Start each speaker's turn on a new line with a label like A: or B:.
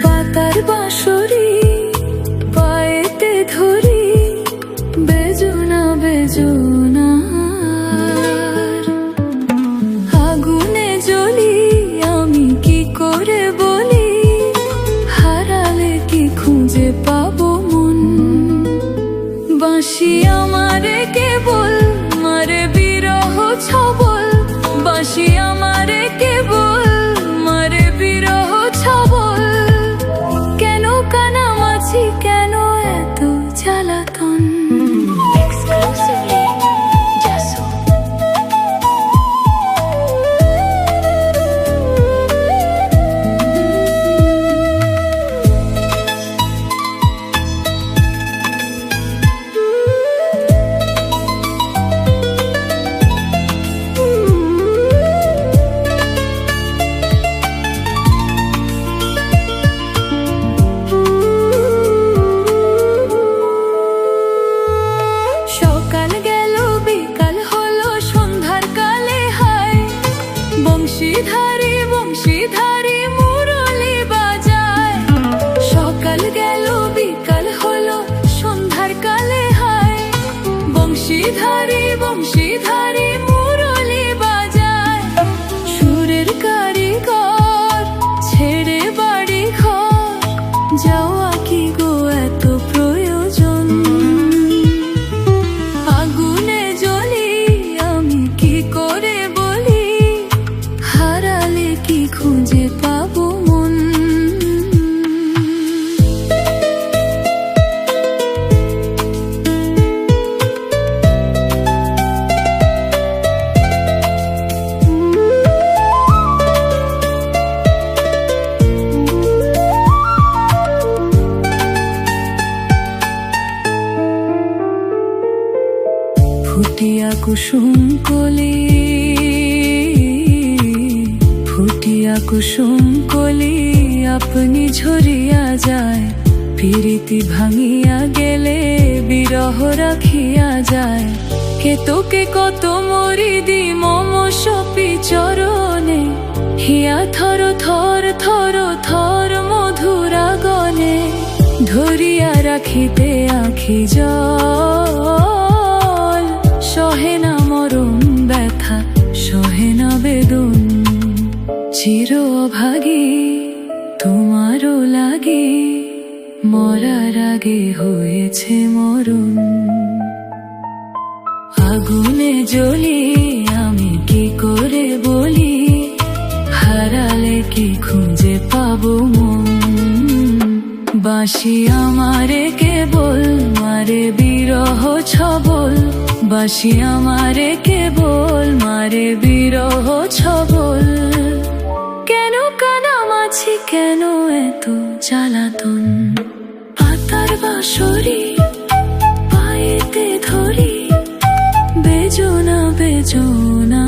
A: পাতার বাঁশরি পায়েতে ধরি, বেজোনা বেজোনা আগুনে জ্বলি, আমি কি করে বলি, হারালে কি খুঁজে পাবো মন। বাঁশি আমারে কেবল মারে বিরহ ছবল, বাঁশি আমারে কেবল মারে বিরহ ছবল। কেন কানামাছি, কেন এত জ্বালাতন। সকাল গেল বিকাল হলো, সন্ধ্যার কালে হায়, বংশীধারী বংশীধারী মুরলি বাজায়। সকাল গেল বিকাল হলো, সন্ধ্যার কালে হায়, বংশীধারী বংশীধারী মুরলি বাজায়। সুরের কারিগর ছেড়ে বাড়ি ঘর, যাওয়া কি গো এত প্রয়োজন। আগুনে জ্বলি, আমি কি করে বলি, হারালে কি খুঁজে পাবো মন। ফুটিয়া কুসুম কলি, ফুটিয়া কুসুম কলি, আপনি ঝরিয়া যায়। প্রীতি ভাঙিয়া গেলে বিরহ রাখিয়া যায়। কে তোকে কত মরি দি মম সপি চরণে, হিয়া থর থর থর থর মধুরা গনে। ধরিয়া রাখিতে আখি জল, সহে না মরণ ব্যথা, সহে না বেদন। চির অভাগী তোমারও লাগে, মরার আগে হয়েছে মরণ। আগুনে জ্বলি, আমি কি করে বলি, হারালে কি খুঁজে পাবো মন। বাঁশি আমারে কেবল মারে বিরহ ছবল, বাঁশি আমারে কেবল মারে বিরহ ছবল। কেন কানামাছি, কেন এত জ্বালাতন। পাতার বাঁশরি পায়েতে ধরি, বেজোনা বেজোনা।